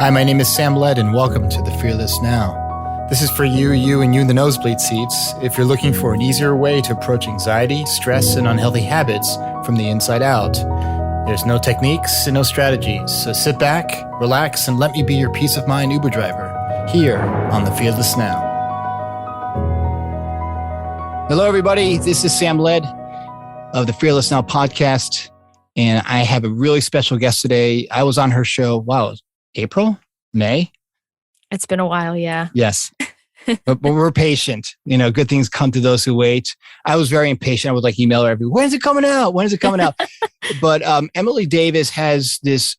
Hi, my name is Sam Led, and welcome to The Fearless Now. This is for you, and you in the nosebleed seats, if you're looking for an easier way to approach anxiety, stress, and unhealthy habits from the inside out. There's no techniques and no strategies, so sit back, relax, and let me be your peace of mind Uber driver, here on The Fearless Now. Hello, everybody. This is Sam Led of the Fearless Now podcast, and I have a really special guest today. I was on her show, April? May? It's been a while, yeah. Yes. but we're patient. You know, good things come to those who wait. I was very impatient. I would email her when's it coming out? When is it coming out? But Emily Davis has this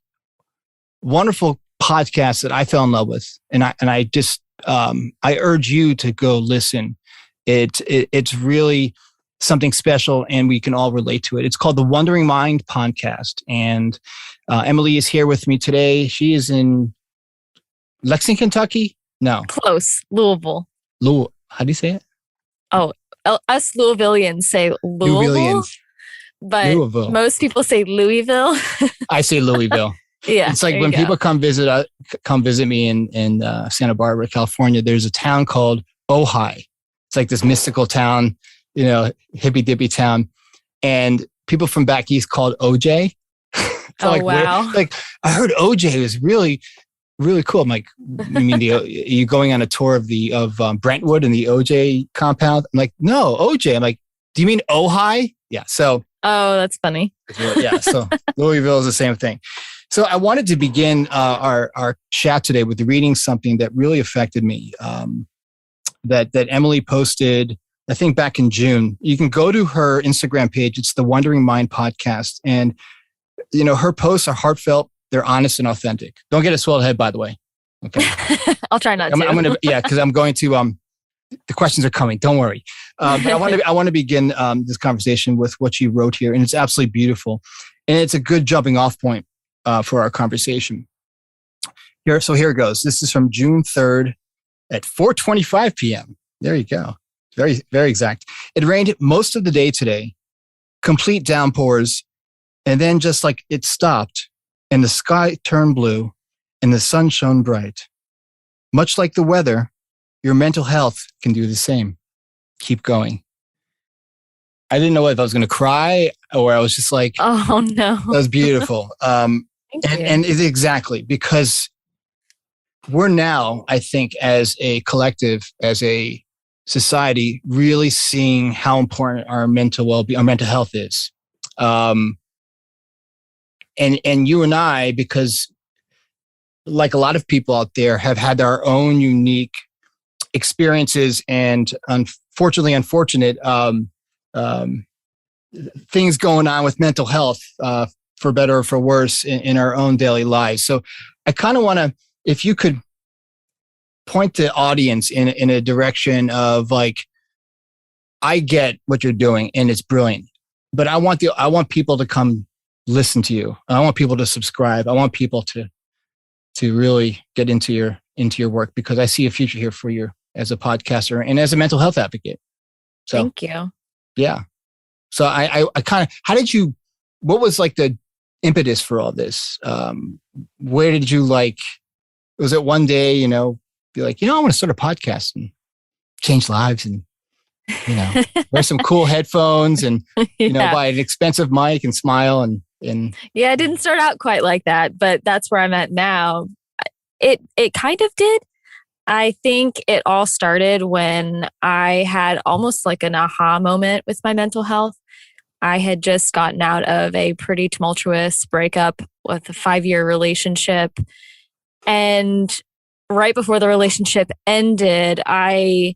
wonderful podcast that I fell in love with. And I just, I urge you to go listen. It's really something special, and we can all relate to it. It's called the Wandering Mind Podcast. And Emily is here with me today. She is in Lexington, Kentucky? No. Close. Louisville. How do you say it? Oh, us Louisvillians say Louisville. But Louisville. Most people say Louisville. I say Louisville. Yeah. It's like when people come visit me in Santa Barbara, California, there's a town called Ojai. It's like this mystical town, you know, hippy dippy town. And people from back east called OJ. Wow. Like, I heard OJ was really, really cool. I'm like, you mean you going on a tour of Brentwood and the OJ compound? I'm like, no, OJ. I'm like, do you mean Ojai? Yeah. So. Oh, that's funny. Yeah. So Louisville is the same thing. So I wanted to begin our chat today with reading something that really affected me. That Emily posted, I think back in June. You can go to her Instagram page. It's the Wandering Mind Podcast. And, you know, her posts are heartfelt. They're honest and authentic. Don't get a swelled head, by the way. Okay. I'll try not to. I'm going to, because I'm going to, the questions are coming. Don't worry. But I want to begin this conversation with what you wrote here. And it's absolutely beautiful. And it's a good jumping off point for our conversation. Here it goes. This is from June 3rd at 4:25 p.m. There you go. Very, very exact. It rained most of the day today, complete downpours. And then just like it stopped and the sky turned blue and the sun shone bright. Much like the weather, your mental health can do the same. Keep going. I didn't know if I was going to cry or I was just like, oh no, that was beautiful. And it's exactly because we're now, I think, as a collective, as a society, really seeing how important our mental well-being, our mental health is. And you and I, because like a lot of people out there, have had our own unique experiences and unfortunate things going on with mental health, for better or for worse, in our own daily lives. So I kind of want to, if you could point the audience in a direction of like, I get what you're doing and it's brilliant, but I want people to come listen to you. I want people to subscribe. I want people to really get into your work, because I see a future here for you as a podcaster and as a mental health advocate. So thank you. Yeah. So I kind of, what was like the impetus for all this? Where did you was it one day, you know, be like, you know, I want to start a podcast and change lives and, you know, wear some cool headphones and, you know, buy an expensive mic and smile and. Yeah, it didn't start out quite like that, but that's where I'm at now. It kind of did. I think it all started when I had almost like an aha moment with my mental health. I had just gotten out of a pretty tumultuous breakup with a 5-year relationship. And right before the relationship ended, I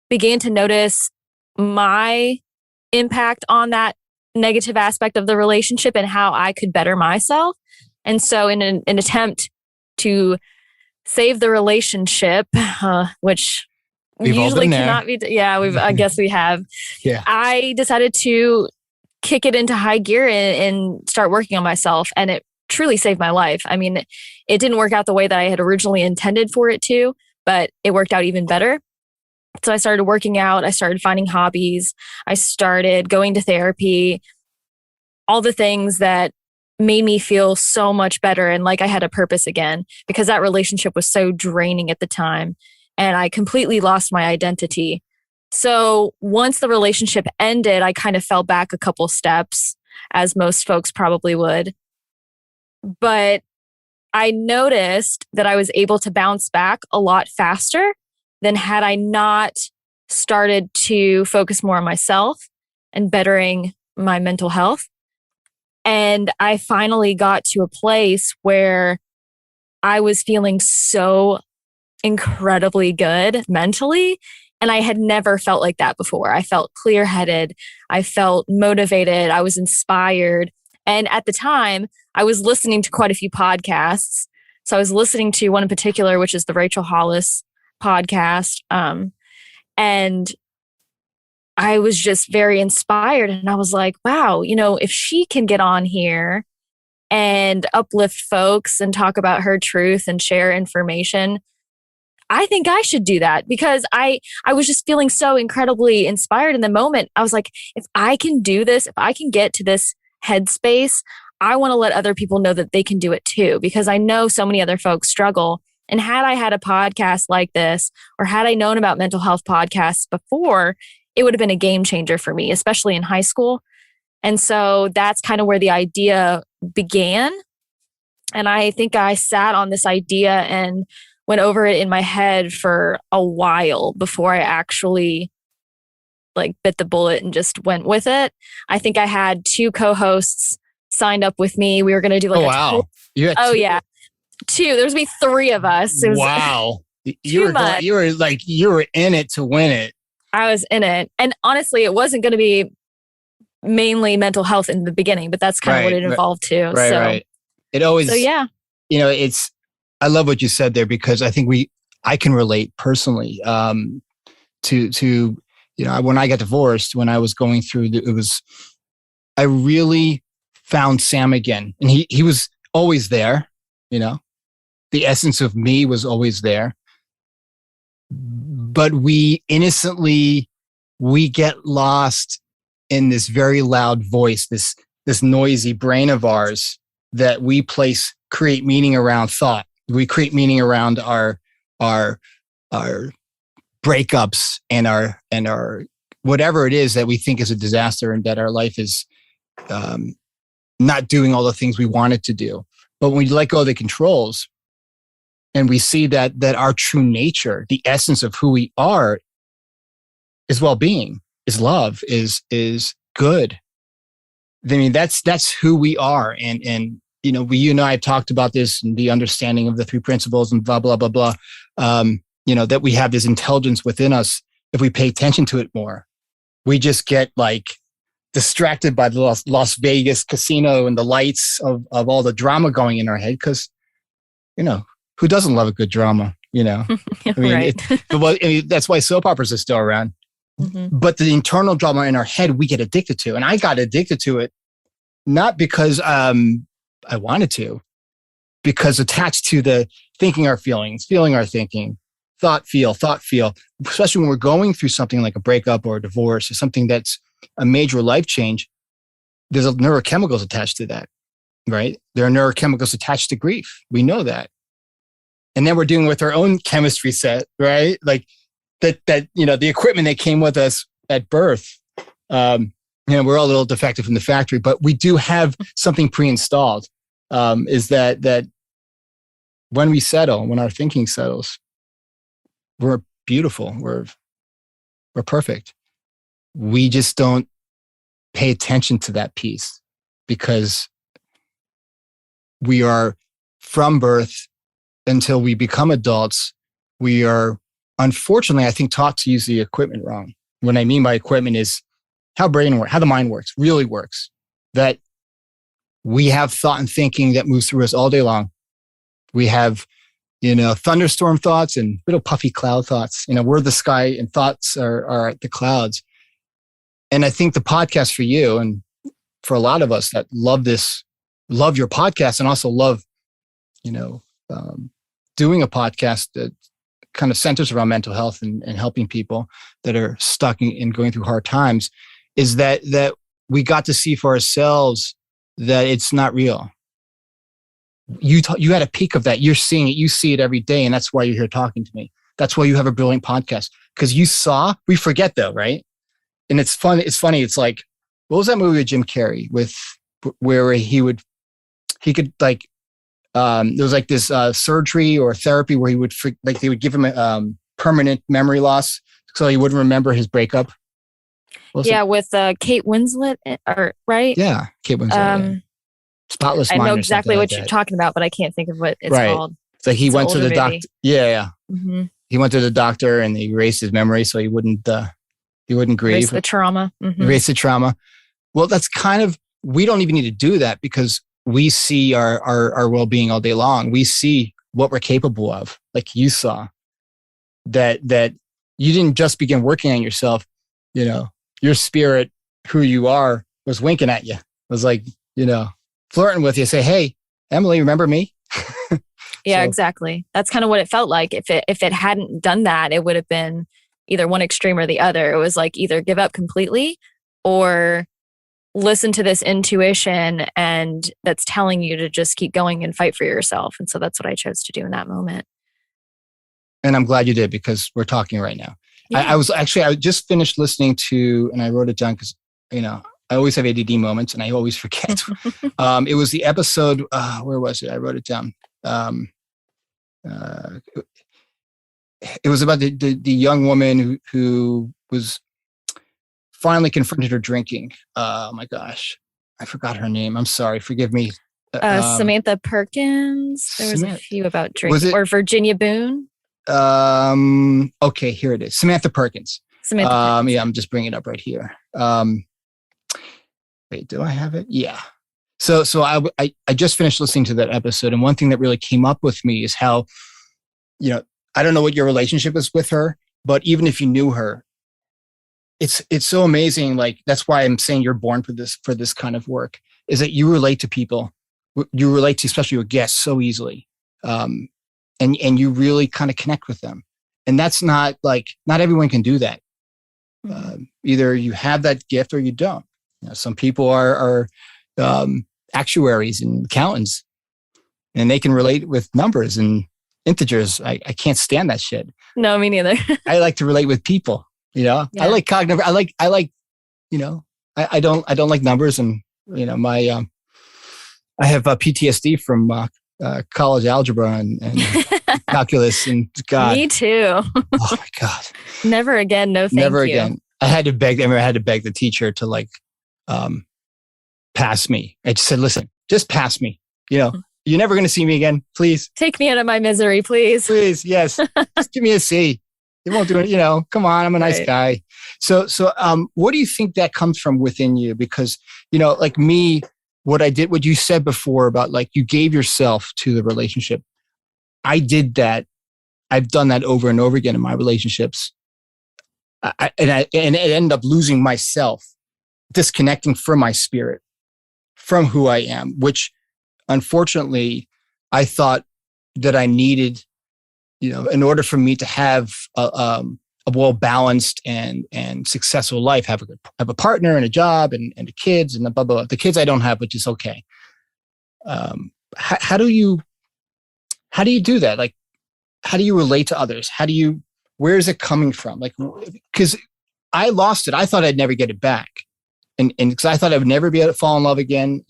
began to notice my impact on that negative aspect of the relationship and how I could better myself. And so in an attempt to save the relationship, which we've usually cannot be. Yeah, I guess we have. Yeah. I decided to kick it into high gear and start working on myself. And it truly saved my life. I mean, it didn't work out the way that I had originally intended for it to, but it worked out even better. So I started working out. I started finding hobbies. I started going to therapy, all the things that made me feel so much better and like I had a purpose again, because that relationship was so draining at the time and I completely lost my identity. So once the relationship ended, I kind of fell back a couple steps, as most folks probably would. But I noticed that I was able to bounce back a lot faster than had I not started to focus more on myself and bettering my mental health. And I finally got to a place where I was feeling so incredibly good mentally. And I had never felt like that before. I felt clear-headed. I felt motivated. I was inspired. And at the time, I was listening to quite a few podcasts. So I was listening to one in particular, which is the Rachel Hollis podcast. And I was just very inspired. And I was like, wow, if she can get on here and uplift folks and talk about her truth and share information, I think I should do that, because I was just feeling so incredibly inspired in the moment. I was like, if I can do this, if I can get to this headspace, I want to let other people know that they can do it too, because I know so many other folks struggle. And had I had a podcast like this, or had I known about mental health podcasts before, it would have been a game changer for me, especially in high school. And so that's kind of where the idea began. And I think I sat on this idea and went over it in my head for a while before I actually bit the bullet and just went with it. I think I had 2 co-hosts signed up with me. We were going to do yeah, 2. There was be 3 of us. It was wow. You were in it to win it. I was in it. And honestly, it wasn't going to be mainly mental health in the beginning, but that's kind of what it involved too. Right. It always, yeah. I love what you said there, because I think I can relate personally to when I got divorced, when I was going through I really found Sam again, and he was always there. The essence of me was always there, but we get lost in this very loud voice, this noisy brain of ours that we create meaning around thought. We create meaning around our breakups and our whatever it is that we think is a disaster, and that our life is not doing all the things we want it to do. But when we let go of the controls and we see that our true nature, the essence of who we are, is well-being, is love, is good. I mean, that's who we are. And you and I have talked about this, and the understanding of the 3 principles and blah, blah, blah, blah. That we have this intelligence within us. If we pay attention to it more, we just get distracted by the Las Vegas casino and the lights of all the drama going in our head. Cause who doesn't love a good drama? I mean, right. That's why soap operas are still around. Mm-hmm. But the internal drama in our head, we get addicted to. And I got addicted to it, not because I wanted to, because attached to the thinking our feelings, feeling our thinking, thought feel, especially when we're going through something like a breakup or a divorce or something that's a major life change, there's neurochemicals attached to that, right? There are neurochemicals attached to grief. We know that. And then we're dealing with our own chemistry set, right? Like that the equipment that came with us at birth, we're all a little defective from the factory, but we do have something pre-installed. Is that when we settle, when our thinking settles, we're beautiful. We're perfect. We just don't pay attention to that piece, because we are, from birth until we become adults, we are, unfortunately, I think, taught to use the equipment wrong. What I mean by equipment is how the mind works, really works. That we have thought and thinking that moves through us all day long. We have, thunderstorm thoughts and little puffy cloud thoughts. We're the sky and thoughts are the clouds. And I think the podcast for you, and for a lot of us that love your podcast, and also love, doing a podcast that kind of centers around mental health and helping people that are stuck in going through hard times, is that we got to see for ourselves that it's not real. you had a peek of that. You're seeing it. You see it every day. And that's why you're here talking to me. That's why you have a brilliant podcast. Because we forget though, right? And it's fun. It's funny. It's like, what was that movie with Jim Carrey where he could like, there was like this surgery or therapy where they would give him permanent memory loss so he wouldn't remember his breakup. Yeah, with Kate Winslet, right? Yeah, Kate Winslet. Yeah. Spotless Mind. I know exactly what you're talking about, but I can't think of what it's called. So he went to the doctor. Yeah. Mm-hmm. He went to the doctor and they erased his memory so he wouldn't grieve. Erase the trauma. Mm-hmm. Erase the trauma. Well, that's kind of, we don't even need to do that because we see our well-being all day long. We see what we're capable of. Like you saw that you didn't just begin working on yourself. You know, your spirit, who you are, was winking at you. It was like, you know, flirting with you. Say, hey, Emily, remember me? Yeah, exactly. That's kind of what it felt like. If it hadn't done that, it would have been either one extreme or the other. It was like either give up completely or listen to this intuition and that's telling you to just keep going and fight for yourself. And so that's what I chose to do in that moment. And I'm glad you did because we're talking right now. Yeah. I just finished listening to, and I wrote it down because, you know, I always have ADD moments and I always forget. It was the episode, where was it? I wrote it down. It was about the young woman who was finally confronted her drinking. Oh my gosh. I forgot her name. I'm sorry. Forgive me. Samantha Perkins. There was a few about drinking. Or Virginia Boone. Okay, here it is. Samantha Perkins. Yeah, I'm just bringing it up right here. Wait, do I have it? Yeah. So I just finished listening to that episode. And one thing that really came up with me is how, you know, I don't know what your relationship is with her, but even if you knew her, it's so amazing. Like, that's why I'm saying you're born for this kind of work, is that you relate to people. You relate to, especially your guests, so easily. And you really kind of connect with them. And that's not everyone can do that. Either you have that gift or you don't. You know, some people are actuaries and accountants, and they can relate with numbers and integers. I can't stand that shit. No, me neither. I like to relate with people. You know, yeah. I like cognitive. I like. You know, I don't like numbers, and you know, I have PTSD from college algebra and calculus, and God. Me too. Oh my God. Never again. No, thank you. Never again. I had to beg the teacher to like pass me. I just said, listen, just pass me. You know, you're never going to see me again. Please. Take me out of my misery, please. Please. Yes. Just give me a C. You won't do it. You know, come on. I'm a nice guy. So, what do you think that comes from within you? Because, you know, like me, what you said before about like you gave yourself to the relationship. I did that. I've done that over and over again in my relationships. And it ended up losing myself, disconnecting from my spirit, from who I am, which unfortunately I thought that I needed, you know, in order for me to have a well-balanced and successful life, have a partner and a job and the kids and the blah, blah, blah. The kids I don't have, which is okay. How do you do that? Like, how do you relate to others? Where is it coming from? Like, because I lost it. I thought I'd never get it back. And because I thought I would never be able to fall in love again,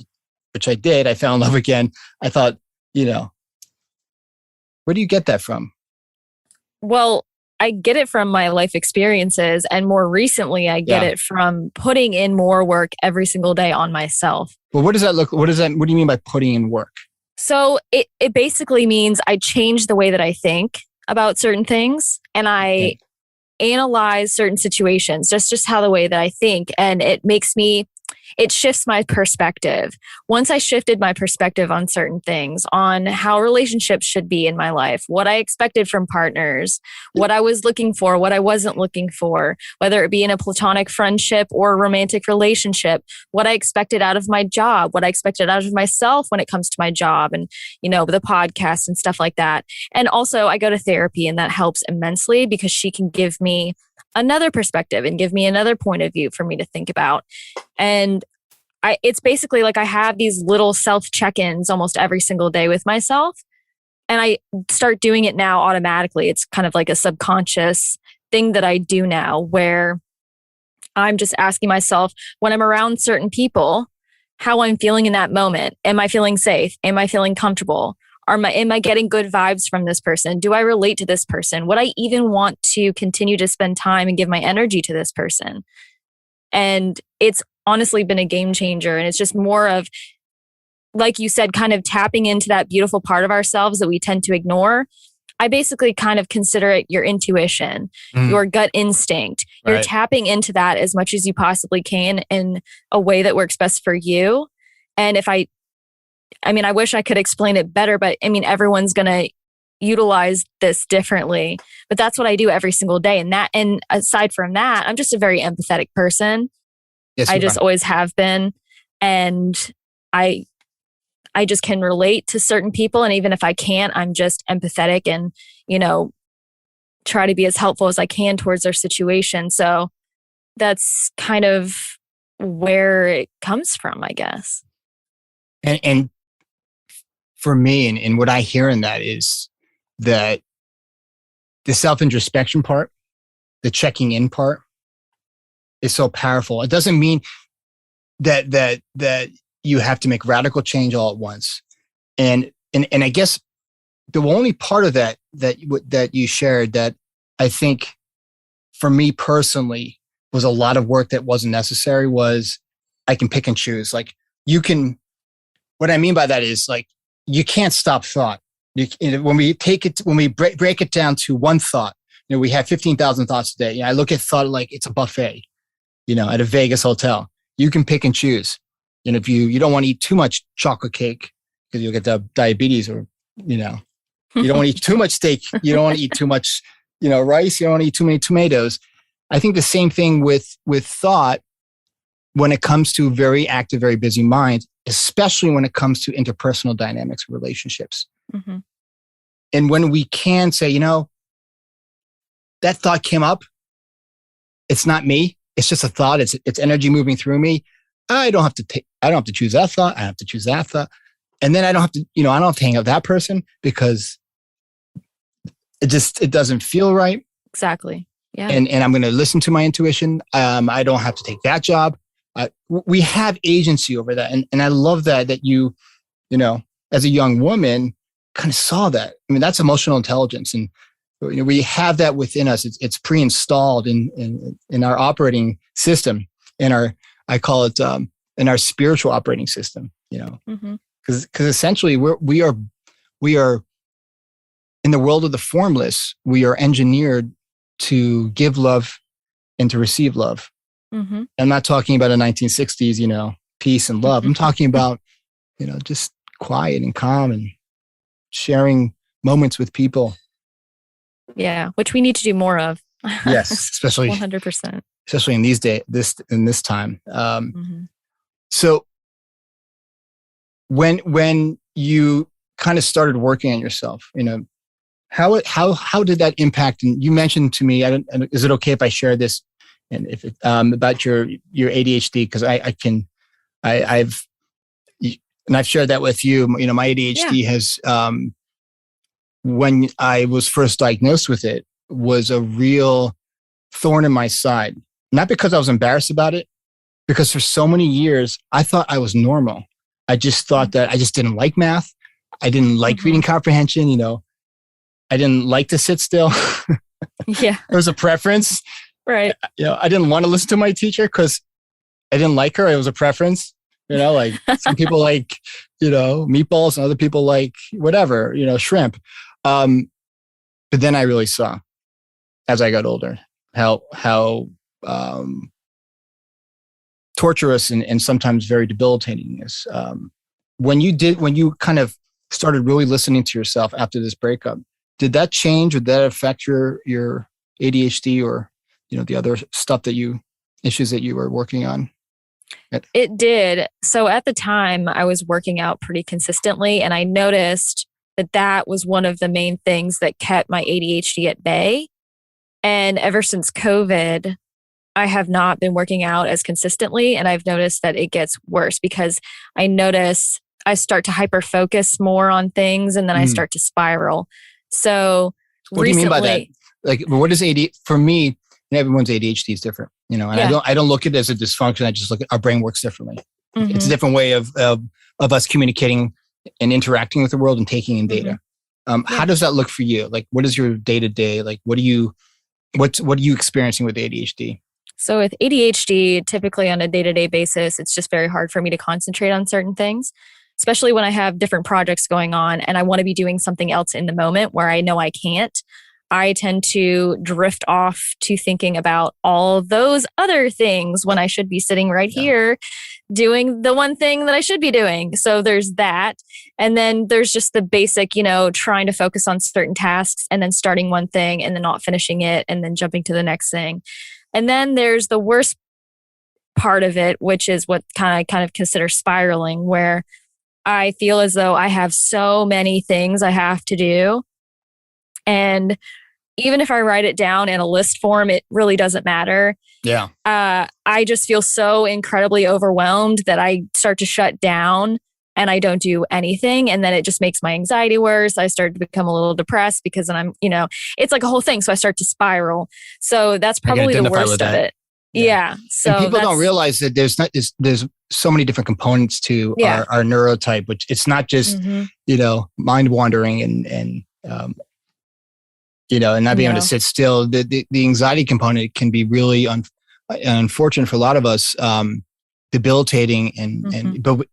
which I did. I fell in love again. I thought, you know, where do you get that from? Well, I get it from my life experiences. And more recently, I get it from putting in more work every single day on myself. Well, what do you mean by putting in work? So it basically means I change the way that I think about certain things, and I analyze certain situations, just how the way that I think, and it shifts my perspective. Once I shifted my perspective on certain things, on how relationships should be in my life, what I expected from partners, what I was looking for, what I wasn't looking for, whether it be in a platonic friendship or a romantic relationship, what I expected out of my job, what I expected out of myself when it comes to my job and, you know, the podcast and stuff like that. And also I go to therapy, and that helps immensely because she can give me another perspective and give me another point of view for me to think about. And it's basically like I have these little self check-ins almost every single day with myself. And I start doing it now automatically. It's kind of like a subconscious thing that I do now where I'm just asking myself when I'm around certain people, how I'm feeling in that moment. Am I feeling safe? Am I feeling comfortable? Am I getting good vibes from this person? Do I relate to this person? Would I even want to continue to spend time and give my energy to this person? And it's honestly been a game changer. And it's just more of, like you said, kind of tapping into that beautiful part of ourselves that we tend to ignore. I basically kind of consider it your intuition, your gut instinct. You're Right. tapping into that as much as you possibly can in a way that works best for you. And I wish I could explain it better, but I mean, everyone's going to utilize this differently. But that's what I do every single day. And aside from that, I'm just a very empathetic person. Yes, I you just are. always have been. And I just can relate to certain people. And even if I can't, I'm just empathetic and, try to be as helpful as I can towards their situation. So that's kind of where it comes from, I guess. And for me, and what I hear in that is that the self-introspection part, the checking in part is so powerful. It doesn't mean that you have to make radical change all at once. And I guess the only part of that you shared that I think for me personally was a lot of work that wasn't necessary was I can pick and choose. Like what I mean by that is like, you can't stop thought. When we break it down to one thought, we have 15,000 thoughts a day. I look at thought like it's a buffet, at a Vegas hotel. You can pick and choose. And if you don't want to eat too much chocolate cake because you'll get the diabetes, or, you don't want to eat too much steak. You don't want to eat too much, rice. You don't want to eat too many tomatoes. I think the same thing with thought when it comes to very active, very busy mind, especially when it comes to interpersonal dynamics, relationships. Mm-hmm. And when we can say, that thought came up, it's not me. It's just a thought. It's energy moving through me. I don't have to choose that thought. I have to choose that thought. And then I don't have to, I don't have to hang out with that person because it doesn't feel right. Exactly. Yeah. And I'm going to listen to my intuition. I don't have to take that job. We have agency over that. And I love that you, as a young woman kind of saw that. I mean, that's emotional intelligence. And we have that within us. It's pre-installed in our operating system, I call it in our spiritual operating system, because essentially we are in the world of the formless. We are engineered to give love and to receive love. Mm-hmm. I'm not talking about a 1960s, peace and love. I'm talking about, just quiet and calm and sharing moments with people. Yeah, which we need to do more of. Yes, especially 100%. Especially in these days, this time. Mm-hmm. So when you kind of started working on yourself, how did that impact? And you mentioned to me, is it okay if I share this? And if about your ADHD, because I've shared that with you. My ADHD has, when I was first diagnosed with it, was a real thorn in my side. Not because I was embarrassed about it, because for so many years, I thought I was normal. I just thought that I just didn't like math. I didn't like reading comprehension. I didn't like to sit still. Yeah. There was a preference. Right. I didn't want to listen to my teacher because I didn't like her. It was a preference. Like some people like, meatballs and other people like whatever, shrimp. But then I really saw as I got older how torturous and sometimes very debilitating is. When you kind of started really listening to yourself after this breakup, did that change or did that affect your ADHD or, the other issues that you were working on? It did. So at the time I was working out pretty consistently and I noticed that was one of the main things that kept my ADHD at bay. And ever since COVID, I have not been working out as consistently, and I've noticed that it gets worse because I notice I start to hyper focus more on things, and then I start to spiral. So what do you mean by that? Like, what is ADHD? For me, everyone's ADHD is different, and I don't look at it as a dysfunction. I just look at our brain works differently. It's a different way of us communicating and interacting with the world and taking in data. How does that look for you? Like, what is your day to day? Like, what are you experiencing with ADHD? So with ADHD, typically on a day-to-day basis, it's just very hard for me to concentrate on certain things, especially when I have different projects going on and I want to be doing something else in the moment where I know I can't. I tend to drift off to thinking about all those other things when I should be sitting right here doing the one thing that I should be doing. So there's that. And then there's just the basic, trying to focus on certain tasks and then starting one thing and then not finishing it and then jumping to the next thing. And then there's the worst part of it, which is what I kind of consider spiraling, where I feel as though I have so many things I have to do. And even if I write it down in a list form, it really doesn't matter. Yeah. I just feel so incredibly overwhelmed that I start to shut down and I don't do anything. And then it just makes my anxiety worse. I start to become a little depressed because then I'm, it's like a whole thing. So I start to spiral. So that's probably the worst of it. Yeah. So and people don't realize that there's so many different components to our neurotype, which it's not just, mind wandering and not being able to sit still. The anxiety component can be really unfortunate for a lot of us, debilitating but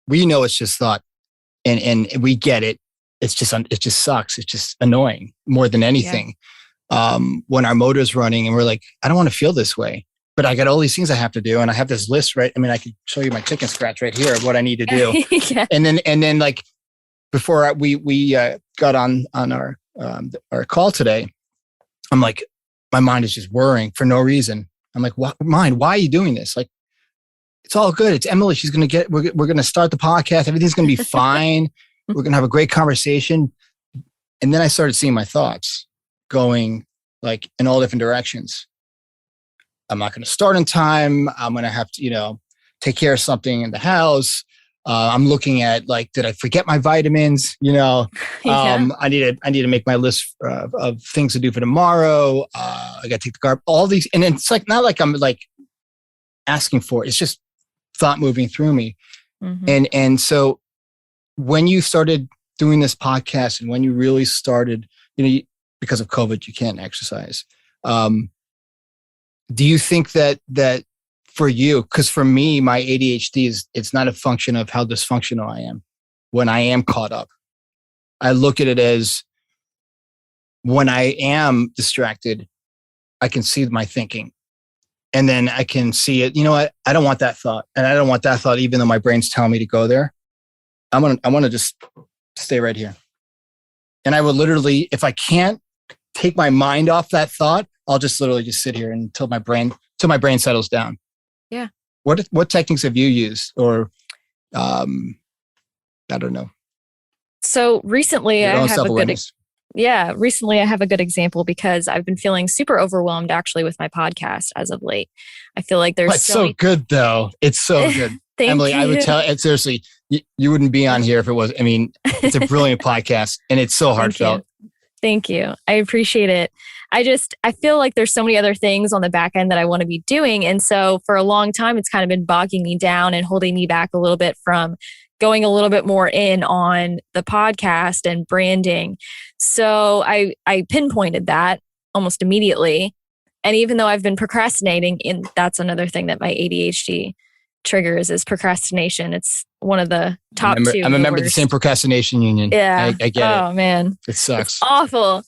we know it's just thought and we get it. It just sucks. It's just annoying more than anything. When our motor's running and we're like, I don't want to feel this way, but I got all these things I have to do. And I have this list, right? I mean, I could show you my chicken scratch right here of what I need to do. And then like before we got on our call today, I'm like, my mind is just whirring for no reason. I'm like, why are you doing this? Like, it's all good. It's Emily. She's going to we're going to start the podcast. Everything's going to be fine. We're going to have a great conversation. And then I started seeing my thoughts going like in all different directions. I'm not going to start in time. I'm going to have to, take care of something in the house. I'm looking at like, did I forget my vitamins? I need to make my list of things to do for tomorrow. I got to take the garbage, all these. And it's like, not like I'm like asking for it. It's just thought moving through me. And so when you started doing this podcast and when you really started, because of COVID, you can't exercise. Do you think that for you, because for me, my ADHD it's not a function of how dysfunctional I am when I am caught up. I look at it as when I am distracted, I can see my thinking. And then I can see it. You know what? I don't want that thought. And I don't want that thought, even though my brain's telling me to go there. I want to just stay right here. And I would literally, if I can't take my mind off that thought, I'll just literally just sit here until my brain settles down. Yeah. What techniques have you used? Or, I don't know. So recently I have a good example because I've been feeling super overwhelmed actually with my podcast as of late. I feel like there's so good though. It's so good. Thank Emily, you. I would tell it seriously, you wouldn't be on here if it was, it's a brilliant podcast and it's so heartfelt. Thank you. I appreciate it. I feel like there's so many other things on the back end that I want to be doing. And so for a long time, it's kind of been bogging me down and holding me back a little bit from going a little bit more in on the podcast and branding. So I pinpointed that almost immediately. And even though I've been procrastinating, and that's another thing that my ADHD triggers is procrastination. It's one of the top two. I'm a member of the same procrastination union. Yeah. I get it. Oh man. It sucks. It's awful.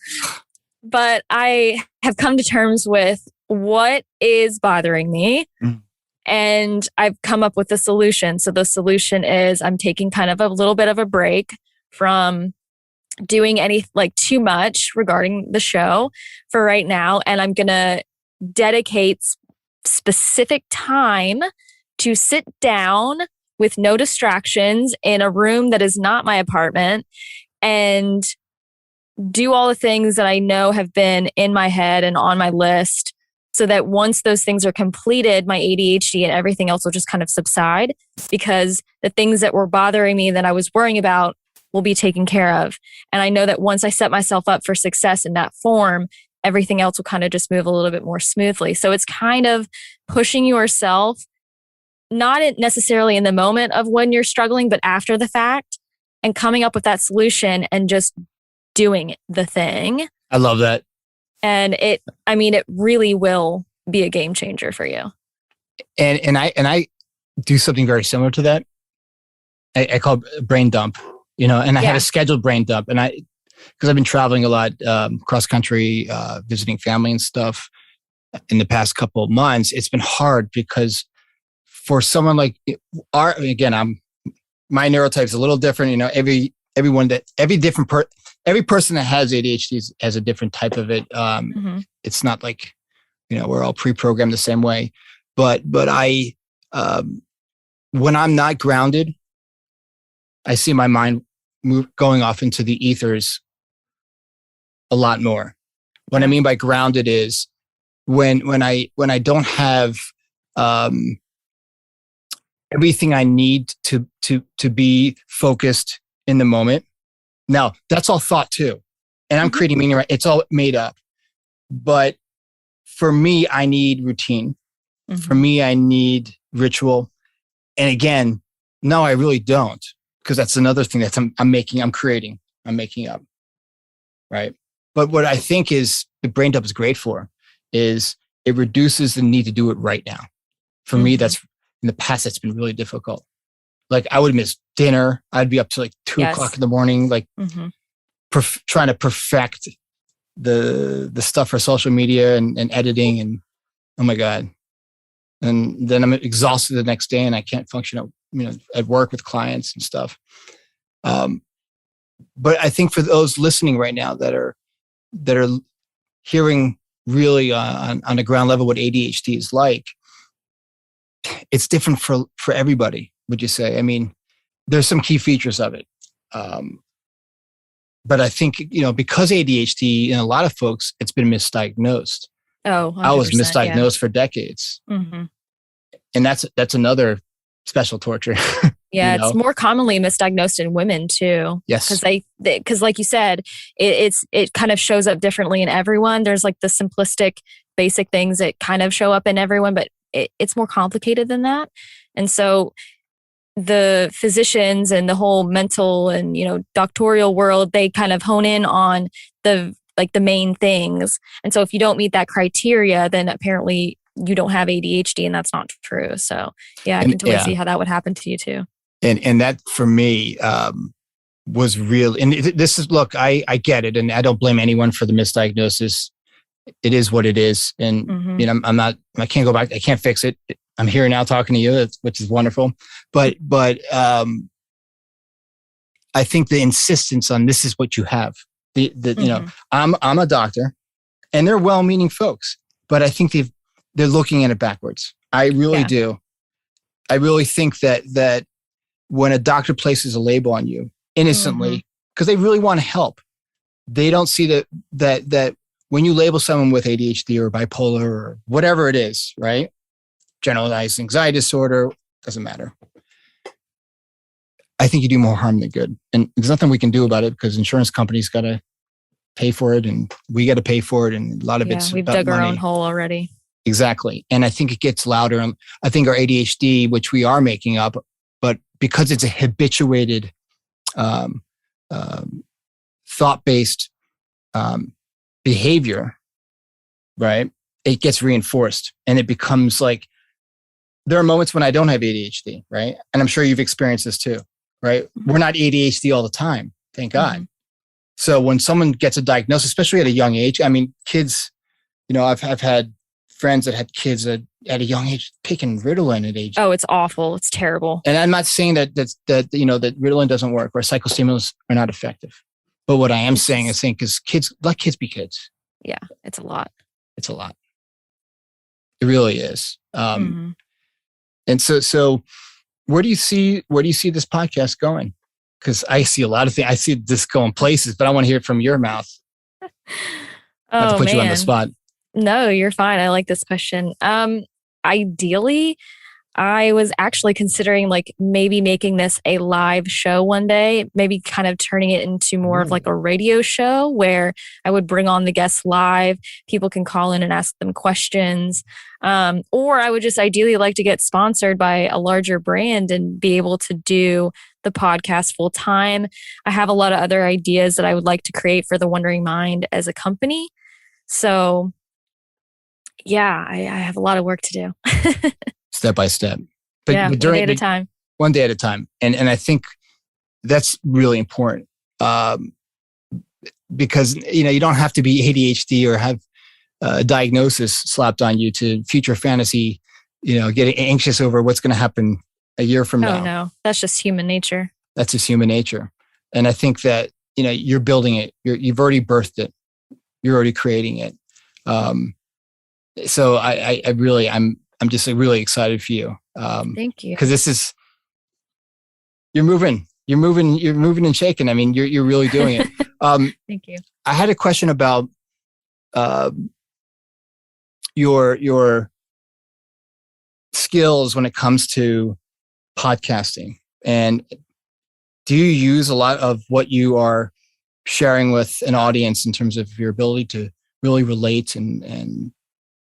But I have come to terms with what is bothering me. And I've come up with a solution. So the solution is I'm taking kind of a little bit of a break from doing too much regarding the show for right now. And I'm going to dedicate specific time to sit down with no distractions in a room that is not my apartment and do all the things that I know have been in my head and on my list so that once those things are completed, my ADHD and everything else will just kind of subside, because the things that were bothering me that I was worrying about will be taken care of. And I know that once I set myself up for success in that form, everything else will kind of just move a little bit more smoothly. So it's kind of pushing yourself, not necessarily in the moment of when you're struggling, but after the fact, and coming up with that solution and just doing the thing. I love that. And it really will be a game changer for you. And I do something very similar to that. I call it brain dump, and I had a scheduled brain dump, and because I've been traveling a lot, cross country, visiting family and stuff in the past couple of months. It's been hard because for someone like my neurotype is a little different. Every person that has ADHD has a different type of it. It's not like, we're all pre-programmed the same way, but I, when I'm not grounded, I see my mind going off into the ethers a lot more. What I mean by grounded is when I don't have, everything I need to be focused in the moment. Now, that's all thought too. And I'm creating meaning, right? It's all made up. But for me, I need routine. For me, I need ritual. And again, no, I really don't. Because that's another thing that I'm making up. Right? But what I think is the brain dump is great for is it reduces the need to do it right now. For me, that's in the past, that's been really difficult. Like I would miss dinner. I'd be up to like 2 o'clock in the morning, like trying to perfect the stuff for social media and editing. And oh my God. And then I'm exhausted the next day and I can't function at work with clients and stuff. But I think for those listening right now that are hearing really on a ground level what ADHD is like, it's different for everybody, would you say? I mean, there's some key features of it. But I think, because ADHD in a lot of folks, it's been misdiagnosed. Oh, I was misdiagnosed for decades. And that's another special torture. Yeah, it's more commonly misdiagnosed in women too. Yes. Because like you said, it kind of shows up differently in everyone. There's like the simplistic, basic things that kind of show up in everyone, but it's more complicated than that. And so the physicians and the whole mental and, doctoral world, they kind of hone in on the main things. And so if you don't meet that criteria, then apparently you don't have ADHD, and that's not true. So yeah, I can totally see how that would happen to you too. And that for me was real. And this is, look, I get it. And I don't blame anyone for the misdiagnosis. It is what it is. And, I can't go back. I can't fix it. I'm here now talking to you, which is wonderful. But I think the insistence on this is what you have. I'm a doctor and they're well-meaning folks, but I think they're looking at it backwards. I really do. I really think that when a doctor places a label on you innocently, because they really want to help, they don't see that when you label someone with ADHD or bipolar or whatever it is, right? Generalized anxiety disorder, doesn't matter. I think you do more harm than good. And there's nothing we can do about it because insurance companies got to pay for it and we got to pay for it. And a lot of it's we've dug our own hole already. Exactly. And I think it gets louder. And I think our ADHD, which we are making up, but because it's a habituated, thought-based behavior, right? It gets reinforced and it becomes like, there are moments when I don't have ADHD, right? And I'm sure you've experienced this too, right? We're not ADHD all the time, thank God. So when someone gets a diagnosis, especially at a young age, I mean, kids, I've had friends that had kids at a young age taking Ritalin at age. Oh, it's awful. It's terrible. And I'm not saying that Ritalin doesn't work or psychostimulants are not effective. But what I am saying is let kids be kids. Yeah, it's a lot. It's a lot. It really is. And so where do you see this podcast going? Because I see a lot of things. I see this going places, but I want to hear it from your mouth. Not to put you on the spot. No, you're fine. I like this question. Ideally, I was actually considering like maybe making this a live show one day, maybe kind of turning it into more of like a radio show where I would bring on the guests live. People can call in and ask them questions. Or I would just ideally like to get sponsored by a larger brand and be able to do the podcast full time. I have a lot of other ideas that I would like to create for the Wondering Mind as a company. So yeah, I have a lot of work to do. Step by step. But one day at a time. One day at a time. And I think that's really important. Because, you don't have to be ADHD or have a diagnosis slapped on you to future fantasy, getting anxious over what's going to happen a year from now. Oh, no. That's just human nature. That's just human nature. And I think that, you're building it. You've already birthed it. You're already creating it. So I'm just really excited for you. Thank you. Because you're moving and shaking. I mean, you're really doing it. Thank you. I had a question about your skills when it comes to podcasting. And do you use a lot of what you are sharing with an audience in terms of your ability to really relate and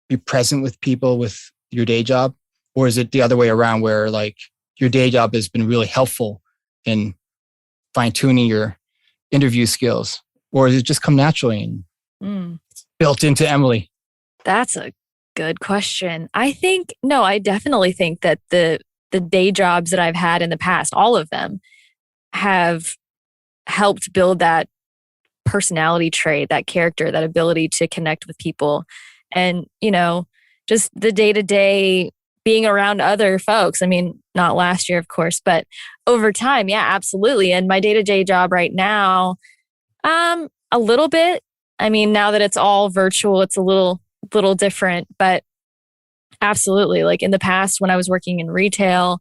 be present with people with your day job? Or is it the other way around where like your day job has been really helpful in fine-tuning your interview skills? Or does it just come naturally and built into Emily? That's a good question. I definitely think that the day jobs that I've had in the past, all of them, have helped build that personality trait, that character, that ability to connect with people. And, just the day-to-day being around other folks. I mean, not last year, of course, but over time, yeah, absolutely. And my day-to-day job right now, a little bit. I mean, now that it's all virtual, it's a little different, but absolutely. Like in the past when I was working in retail,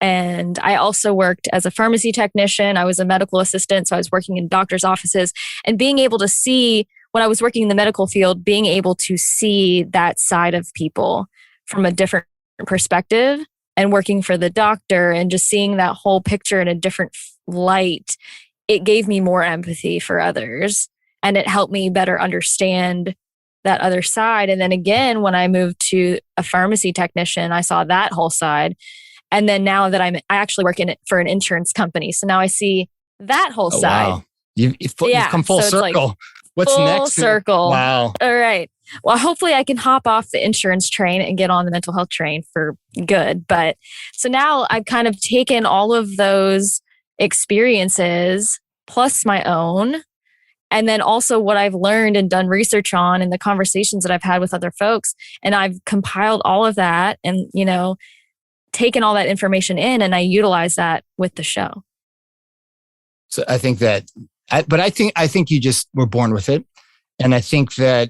and I also worked as a pharmacy technician, I was a medical assistant. So I was working in doctors' offices, and being able to see, when I was working in the medical field, being able to see that side of people from a different perspective, and working for the doctor and just seeing that whole picture in a different light, it gave me more empathy for others, and it helped me better understand that other side. And then again, when I moved to a pharmacy technician, I saw that whole side. And then now that I actually work for an insurance company, so now I see that whole side. Wow. You've come full circle. Like, what's full next? Circle. Wow. All right. Well, hopefully I can hop off the insurance train and get on the mental health train for good. But so now I've kind of taken all of those experiences plus my own, and then also what I've learned and done research on and the conversations that I've had with other folks. And I've compiled all of that and, taken all that information in, and I utilize that with the show. So I think that, but I think you just were born with it. And I think that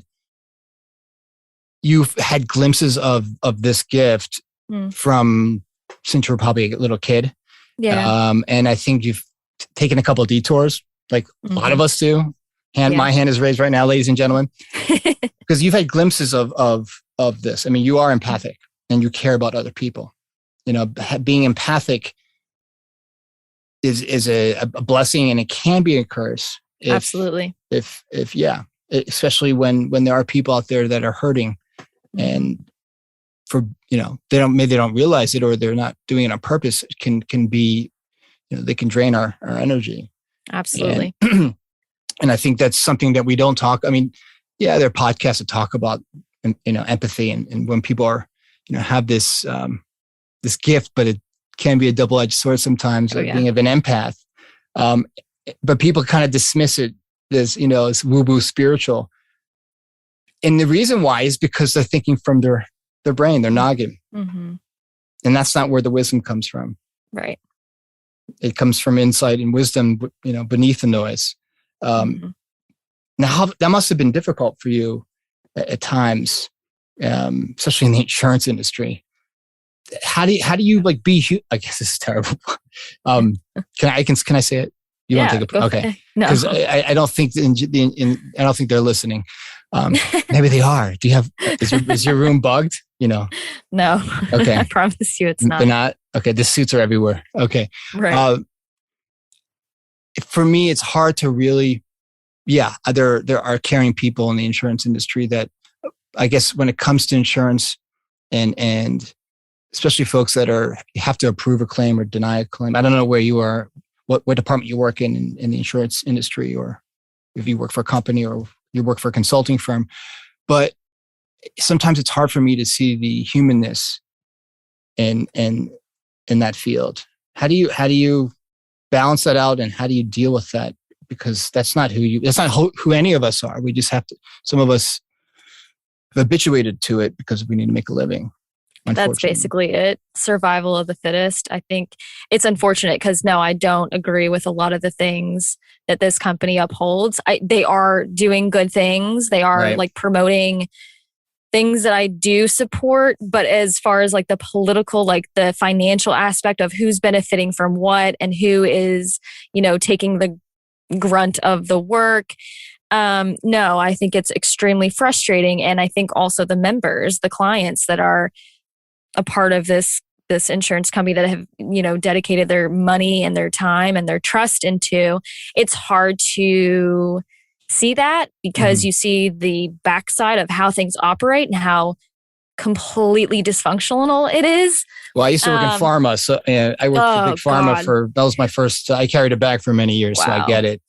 you've had glimpses of this gift since you were probably a little kid. Yeah. And I think you've taken a couple of detours, like a lot of us do. My hand is raised right now, ladies and gentlemen, because you've had glimpses of this. I mean, you are empathic and you care about other people. Being empathic is a blessing, and it can be a curse. Absolutely. Especially when there are people out there that are hurting, and they don't realize it, or they're not doing it on purpose. It can be, they can drain our energy. Absolutely. And I think that's something that we don't talk. I mean, yeah, there are podcasts that talk about, empathy, and when people are, have this gift, but it can be a double-edged sword sometimes, being of an empath. But people kind of dismiss it as, it's woo-woo spiritual. And the reason why is because they're thinking from their brain, their noggin. Mm-hmm. And that's not where the wisdom comes from. Right. It comes from insight and wisdom, beneath the noise. Now, that must have been difficult for you at times, especially in the insurance industry. How do you like be? I guess this is terrible. Can I say it? You want to take a okay? No, because I don't think I don't think they're listening. Maybe they are. Do you have, is your room bugged? No. Okay. I promise you it's not. They're not? Okay. The suits are everywhere. Okay. Right. For me, it's hard to really, there are caring people in the insurance industry that, I guess when it comes to insurance and especially folks that have to approve a claim or deny a claim. I don't know where you are, what department you work in the insurance industry, or if you work for a company or you work for a consulting firm. But sometimes it's hard for me to see the humanness in that field. How do you balance that out, and how do you deal with that? Because that's not who any of us are. We just have to, some of us have habituated to it because we need to make a living. That's basically it. Survival of the fittest. I think it's unfortunate because no, I don't agree with a lot of the things that this company upholds. They are doing good things. They are like promoting things that I do support. But as far as like the political, like the financial aspect of who's benefiting from what and who is, taking the grunt of the work. No, I think it's extremely frustrating. And I think also the members, the clients that are a part of this insurance company that have, dedicated their money and their time and their trust into, it's hard to see that because you see the backside of how things operate and how completely dysfunctional it is. Well, I used to work in pharma, so I worked for big pharma that was my first, I carried a bag for many years, so I get it.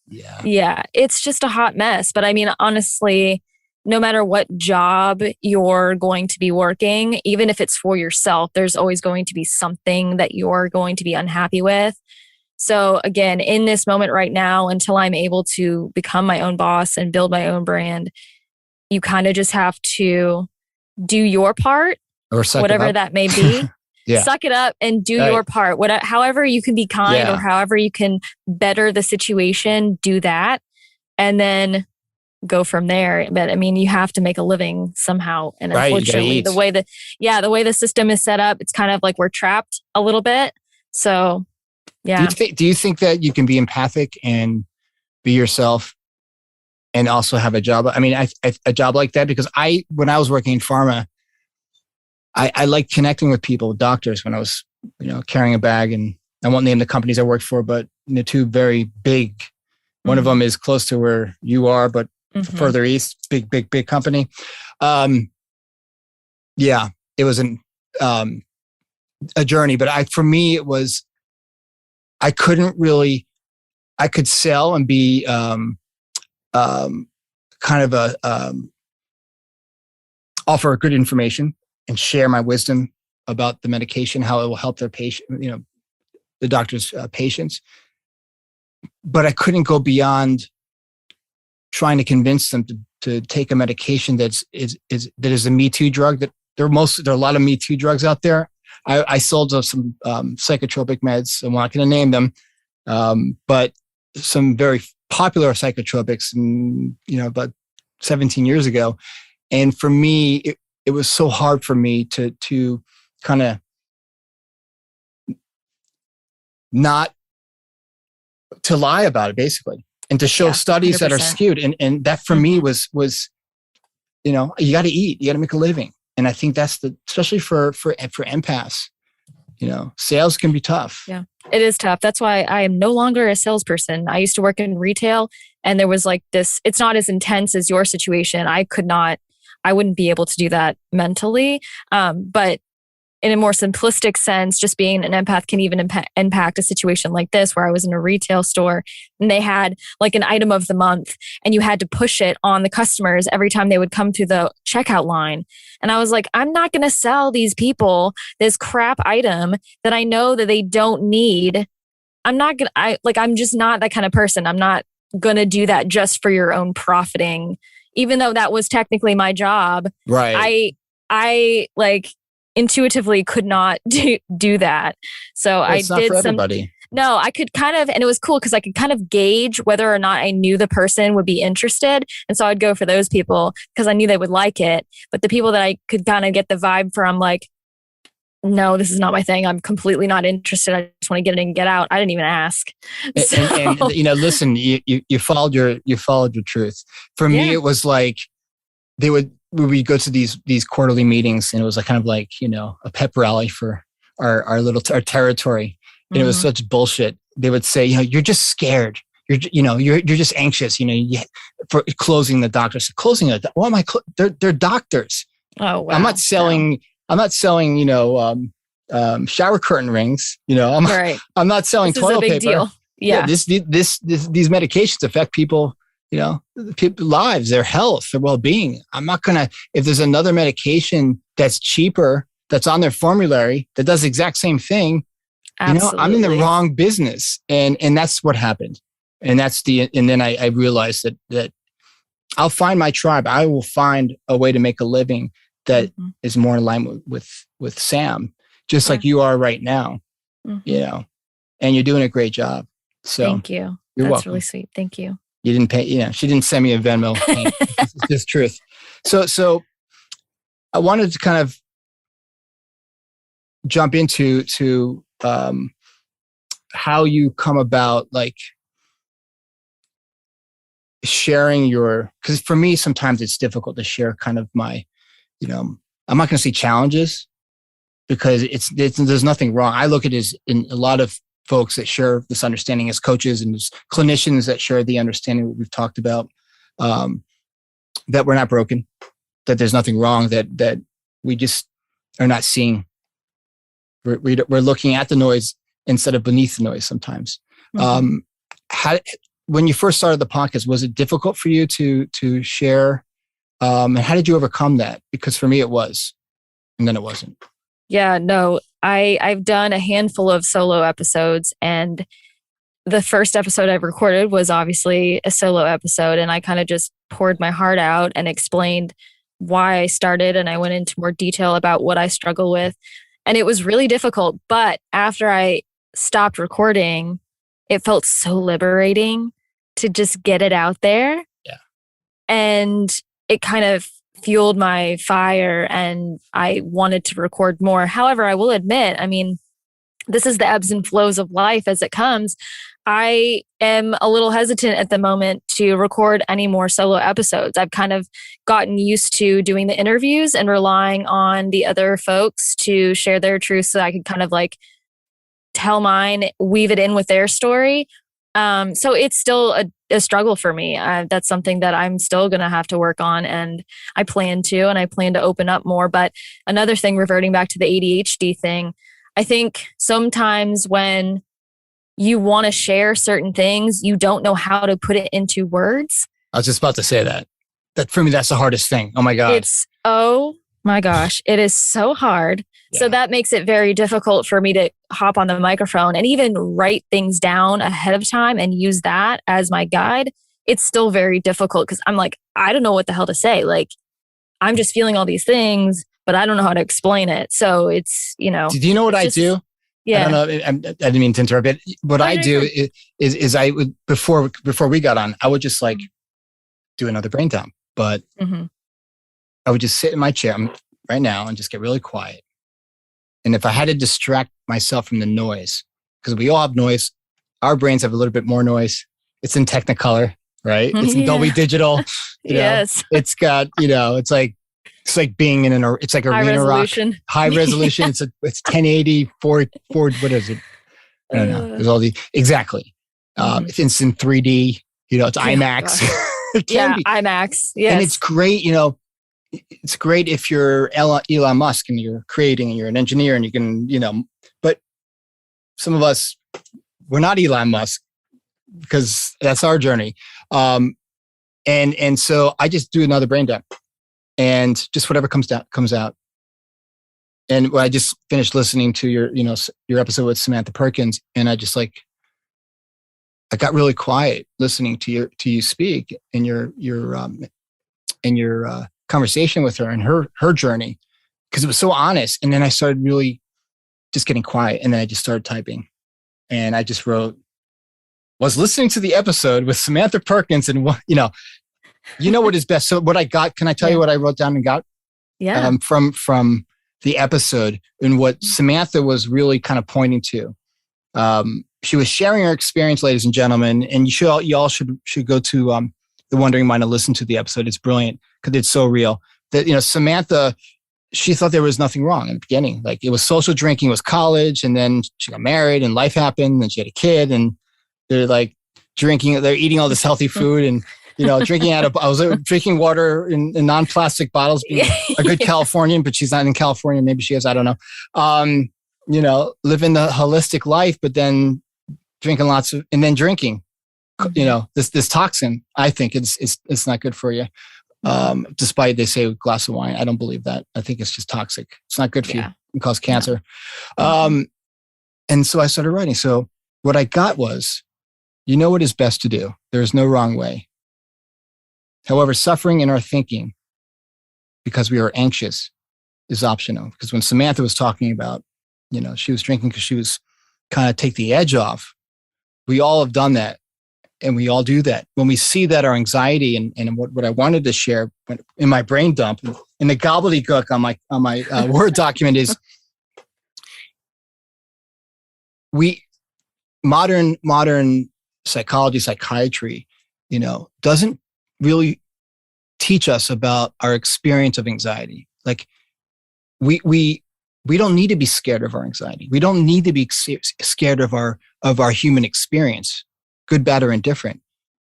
Yeah, it's just a hot mess. But I mean, honestly, no matter what job you're going to be working, even if it's for yourself, there's always going to be something that you're going to be unhappy with. So again, in this moment right now, until I'm able to become my own boss and build my own brand, you kind of just have to do your part, or whatever that may be. Yeah. Suck it up and do your part. However you can be kind or however you can better the situation, do that. And then go from there. But I mean, you have to make a living somehow. And unfortunately, the way the system is set up, it's kind of like we're trapped a little bit. So, yeah. Do you think that you can be empathic and be yourself and also have a job? I mean, a job like that, because when I was working in pharma, I liked connecting with people, doctors, when I was, carrying a bag, and I won't name the companies I worked for, but two very big, one of them is close to where you are, but further east, big company. It was a journey, but for me, it was, I could sell and be kind of offer good information and share my wisdom about the medication, how it will help their patient, the doctor's patients. But I couldn't go beyond trying to convince them to take a medication that is a Me Too drug. That there are a lot of Me Too drugs out there. I sold some psychotropic meds. I'm not going to name them, but some very popular psychotropics, about 17 years ago. And for me, it was so hard for me to kind of not to lie about it, basically. And to show studies 100%. That are skewed. And that for me was, you got to eat, you got to make a living. And I think that's especially for empaths, sales can be tough. Yeah, it is tough. That's why I am no longer a salesperson. I used to work in retail, and there was like this, it's not as intense as your situation. I wouldn't be able to do that mentally. But in a more simplistic sense, just being an empath can even impact a situation like this, where I was in a retail store and they had like an item of the month, and you had to push it on the customers every time they would come through the checkout line. And I was like, I'm not going to sell these people this crap item that I know that they don't need. I'm just not that kind of person. I'm not going to do that just for your own profiting, even though that was technically my job. Right. I like intuitively could not do that. So I did everybody. No, I could kind of, and it was cool because I could kind of gauge whether or not I knew the person would be interested. And so I'd go for those people because I knew they would like it. But the people that I could kind of get the vibe from, like, no, this is not my thing. I'm completely not interested. I just want to get in and get out. I didn't even ask. And listen, you followed your truth. For me, it was like, we go to these quarterly meetings, and it was like kind of like, a pep rally for our territory. And it was such bullshit. They would say, you're just scared. You're just anxious, for closing the doctors. Closing it. What am I? They're doctors. Oh, wow. I'm not selling, shower curtain rings. Right. I'm not selling this toilet is a big paper. Deal. Yeah. These medications affect people, people's lives, their health, their well-being. I'm not going to, if there's another medication that's cheaper, that's on their formulary, that does the exact same thing, Absolutely. I'm in the wrong business. And that's what happened. And then I realized that I'll find my tribe. I will find a way to make a living that is more in line with Sam, just like you are right now, and you're doing a great job. So thank you. You're That's welcome. really sweet. Thank you. You didn't pay, she didn't send me a Venmo. It's just truth. So I wanted to kind of jump into how you come about, like, sharing because for me, sometimes it's difficult to share kind of my, I'm not going to say challenges, because there's nothing wrong. I look at it as in a lot of folks that share this understanding as coaches, and as clinicians that share the understanding that we've talked about, that we're not broken, that there's nothing wrong, that we just are not seeing. We're looking at the noise instead of beneath the noise sometimes. When you first started the podcast, was it difficult for you to share? And how did you overcome that? Because for me, it was, and then it wasn't. Yeah, no, I've done a handful of solo episodes, and the first episode I've recorded was obviously a solo episode, and I kind of just poured my heart out and explained why I started, and I went into more detail about what I struggle with. And it was really difficult, but after I stopped recording, it felt so liberating to just get it out there. Yeah. And it kind of fueled my fire, and I wanted to record more. However, I will admit, this is the ebbs and flows of life as it comes. I am a little hesitant at the moment to record any more solo episodes. I've kind of gotten used to doing the interviews and relying on the other folks to share their truth, so I could kind of like tell mine, weave it in with their story. So it's still a struggle for me. That's something that I'm still going to have to work on, and I plan to open up more. But another thing, reverting back to the ADHD thing, I think sometimes when you want to share certain things, you don't know how to put it into words. I was just about to say that. That for me, that's the hardest thing. Oh my God. Oh my gosh, it is so hard. Yeah. So that makes it very difficult for me to hop on the microphone and even write things down ahead of time and use that as my guide. It's still very difficult because I'm like, I don't know what the hell to say. Like, I'm just feeling all these things, but I don't know how to explain it. So it's, Do you know what I do? Yeah. I don't know. I didn't mean to interrupt it. What I do is I would, before we got on, I would just like do another brain dump, but I would just sit in my chair right now and just get really quiet. And if I had to distract myself from the noise, because we all have noise, our brains have a little bit more noise. It's in Technicolor, right? It's in Dolby Digital. Yes. It's got, it's like being in it's like arena rock, high resolution. It's 1080, what is it? I don't know. There's all these, exactly. If it's in 3D, it's IMAX. It can be. IMAX. Yes. And it's great, it's great if you're Elon Musk and you're creating and you're an engineer and you can, but some of us, we're not Elon Musk because that's our journey. And so I just do another brain dump and just whatever comes out. And when I just finished listening to your episode with Samantha Perkins, and I just I got really quiet listening to you speak and your conversation with her and her journey, because it was so honest. And then I started really just getting quiet, and then I just started typing, and I just wrote, was listening to the episode with Samantha Perkins, and what what is best. So what I got, can I tell you what I wrote down and got? Yeah. From the episode, and what Samantha was really kind of pointing to. She was sharing her experience, ladies and gentlemen, and you all should go to The Wandering Mind and listen to the episode. It's brilliant because it's so real. That, Samantha, she thought there was nothing wrong in the beginning. Like, it was social drinking, it was college, and then she got married and life happened and she had a kid, and they're like they're eating all this healthy food and, drinking I was drinking water in non-plastic bottles, being a good Californian, but she's not in California. Maybe she is. I don't know. Living the holistic life, but then drinking and then drinking, this toxin. I think it's not good for you. Despite they say a glass of wine, I don't believe that. I think it's just toxic. It's not good for you. It can cause cancer. And so I started writing. So what I got was, what is best to do. There is no wrong way. However, suffering in our thinking because we are anxious is optional. Because when Samantha was talking about, she was drinking because she was kind of take the edge off. We all have done that. And we all do that. When we see that our anxiety and what I wanted to share in my brain dump, in the gobbledygook on my Word document is modern psychology, psychiatry, doesn't really teach us about our experience of anxiety. Like we don't need to be scared of our anxiety. We don't need to be scared of our human experience, good, bad, or indifferent.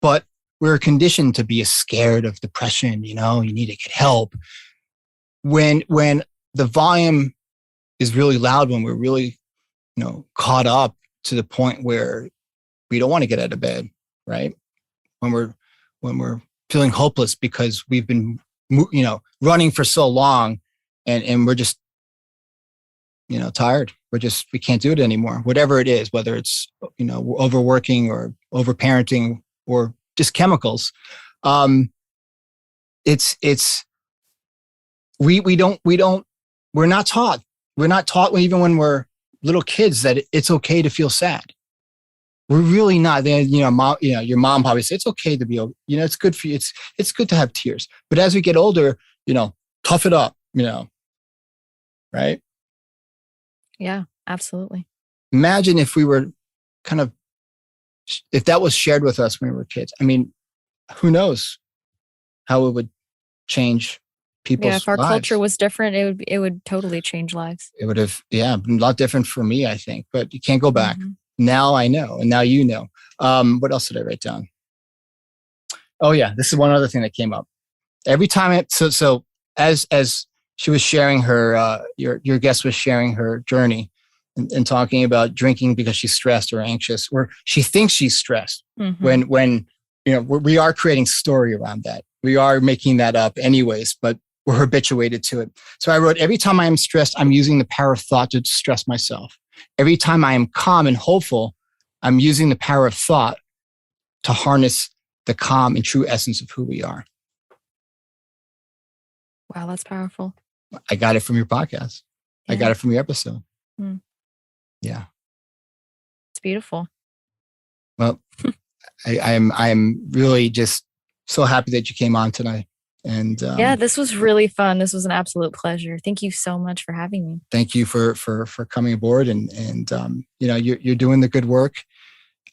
But we're conditioned to be scared of depression. You need to get help. When the volume is really loud, when we're really, caught up to the point where we don't want to get out of bed, right? When we're feeling hopeless because we've been, running for so long, and we're just, tired. We can't do it anymore. Whatever it is, whether it's, overworking or overparenting or just chemicals. We're not taught. We're not taught even when we're little kids that it's okay to feel sad. We're really not. Mom, your mom probably said it's okay to be, it's good for you. It's good to have tears. But as we get older, tough it up, right? Yeah, absolutely. Imagine if we were if that was shared with us when we were kids. I mean, who knows how it would change people's lives. Yeah, if our culture was different, it would totally change lives. It would have, been a lot different for me, I think. But you can't go back. Mm-hmm. Now I know, and now you know. What else did I write down? Oh yeah, this is one other thing that came up. Every time so as she was sharing her, your guest was sharing her journey and talking about drinking because she's stressed or anxious, or she thinks she's stressed. Mm-hmm. When we are creating story around that. We are making that up anyways, but we're habituated to it. So I wrote, every time I am stressed, I'm using the power of thought to stress myself. Every time I am calm and hopeful, I'm using the power of thought to harness the calm and true essence of who we are. Wow, that's powerful. I got it from your podcast. Yeah. I got it from your episode. Mm. Yeah. It's beautiful. Well, I'm really just so happy that you came on tonight. And this was really fun. This was an absolute pleasure. Thank you so much for having me. Thank you for coming aboard, and you're doing the good work.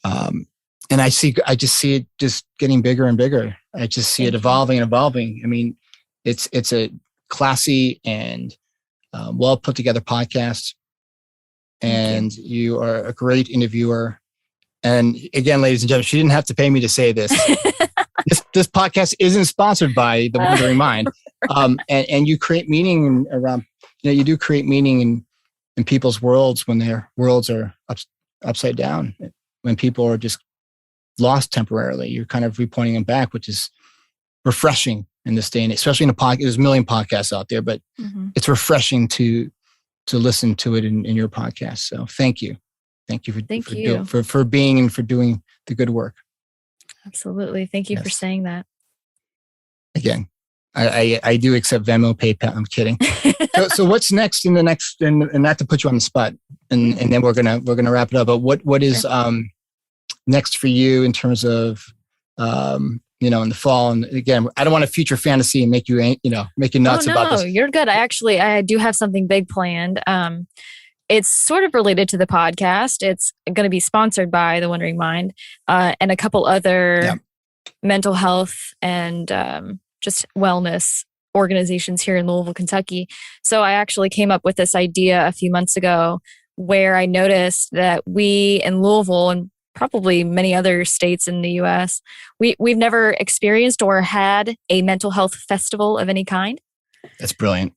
And I just see it just getting bigger and bigger. I just see it evolving and evolving. I mean, it's a classy and well put together podcast, and you are a great interviewer. And again, ladies and gentlemen, she didn't have to pay me to say this. This podcast isn't sponsored by The Wandering Mind. And you create meaning around, you do create meaning in people's worlds when their worlds are upside down, when people are just lost temporarily. You're kind of repointing them back, which is refreshing in this day and age, especially in a podcast. There's a million podcasts out there, but it's refreshing to listen to it in your podcast. So thank you. Thank you for being and for doing the good work. Absolutely. Thank you for saying that. Again, I do accept Venmo, PayPal. I'm kidding. So what's next and not to put you on the spot, and then we're gonna wrap it up. But what is next for you in terms of in the fall? And again, I don't want to future fantasy and make you nuts about this. No, you're good. I do have something big planned. It's sort of related to the podcast. It's going to be sponsored by The Wandering Mind and a couple other mental health and just wellness organizations here in Louisville, Kentucky. So I actually came up with this idea a few months ago where I noticed that we in Louisville and probably many other states in the US, we've never experienced or had a mental health festival of any kind. That's brilliant.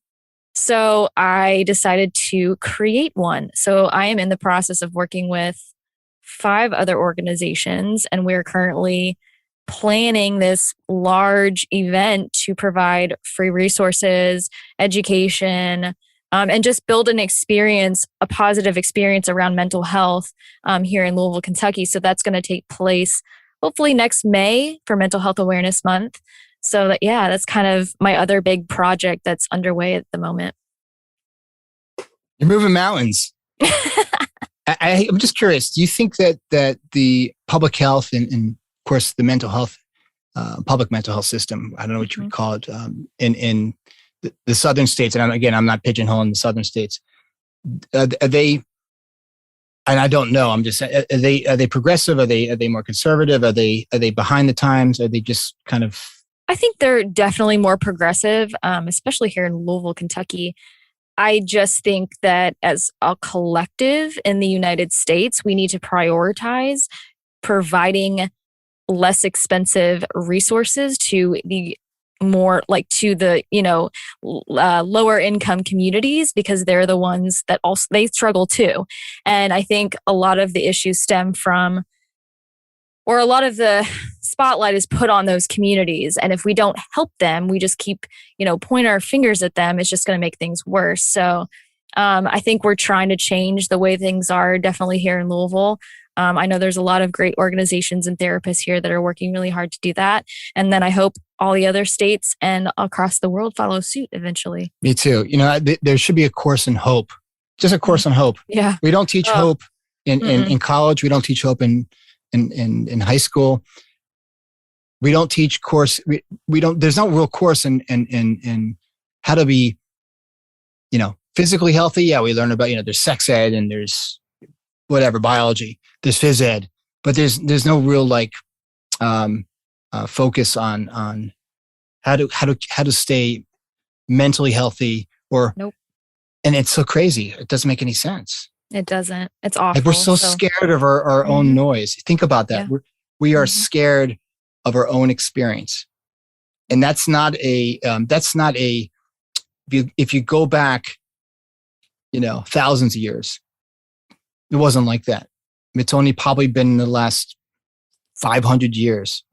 So I decided to create one. So I am in the process of working with 5 other organizations, and we're currently planning this large event to provide free resources, education, and just build an experience, a positive experience around mental health here in Louisville, Kentucky. So that's going to take place hopefully next May for Mental Health Awareness Month. So that's kind of my other big project that's underway at the moment. You're moving mountains. I'm just curious. Do you think that the public health and of course the mental health, public mental health system, I don't know what you would call it, in the southern states, and I'm not pigeonholing the southern states. Are they? And I don't know. I'm just saying, are they progressive? Are they more conservative? Are they behind the times? Are they just kind of? I think they're definitely more progressive, especially here in Louisville, Kentucky. I just think that as a collective in the United States, we need to prioritize providing less expensive resources to the more to the lower income communities, because they're the ones that also they struggle too. And I think a lot of the issues stem from, or a lot of the spotlight is put on those communities. And if we don't help them, we just keep point our fingers at them. It's just going to make things worse. So I think we're trying to change the way things are, definitely here in Louisville. I know there's a lot of great organizations and therapists here that are working really hard to do that. And then I hope all the other states and across the world follow suit eventually. Me too. There should be a course in hope, just a course on hope. Yeah. We don't teach hope in college. We don't teach hope in high school. We don't teach course. We don't, there's no real course in how to be, physically healthy. Yeah. We learn about, there's sex ed and there's whatever, biology, there's phys ed, but there's no real focus on how to stay mentally healthy or, nope. And it's so crazy. It doesn't make any sense. It doesn't. It's awful. We're so scared of our own noise. Think about that. Yeah. We are scared of our own experience. And that's not if you go back, thousands of years, it wasn't like that. It's only probably been in the last 500 years,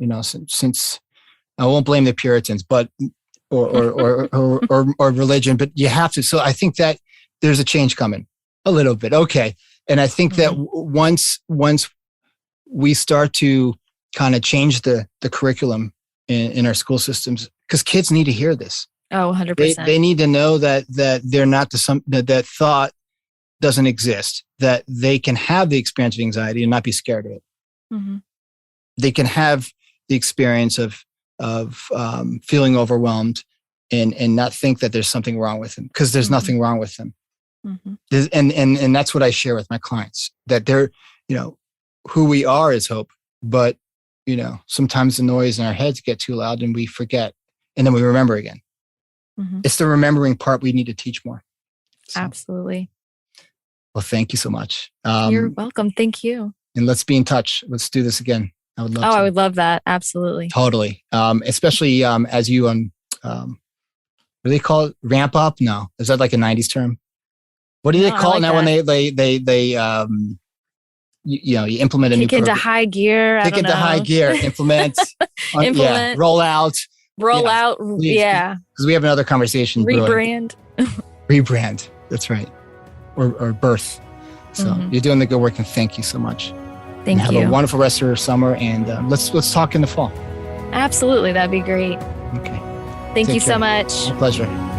since I won't blame the Puritans, but or religion, but you have to. So I think that there's a change coming a little bit. Okay. And I think that once we start to kind of change the curriculum in our school systems, because kids need to hear this. Oh, 100%. They need to know that they're not that thought doesn't exist, that they can have the experience of anxiety and not be scared of it. Mm-hmm. They can have the experience of feeling overwhelmed and not think that there's something wrong with them, because there's nothing wrong with them. Mm-hmm. And that's what I share with my clients, that they're, who we are is hope, but sometimes the noise in our heads get too loud and we forget, and then we remember again. Mm-hmm. It's the remembering part we need to teach more. So. Absolutely. Well, thank you so much. You're welcome. Thank you. And let's be in touch. Let's do this again. I would love to. I would love that. Absolutely. Totally. Especially as you, what do they call it? Ramp up? No. Is that like a 90s term? What do they call it now when they you implement a new program? Kick into high gear. Kick into high gear. Implement. Implement. Roll out. Yeah. Because we have another conversation. Rebrand. Rebrand. That's right. Or birth. So you're doing the good work, and thank you so much. Thank you. Have a wonderful rest of your summer, and let's talk in the fall. Absolutely. That'd be great. Okay. Thank you so much. My pleasure.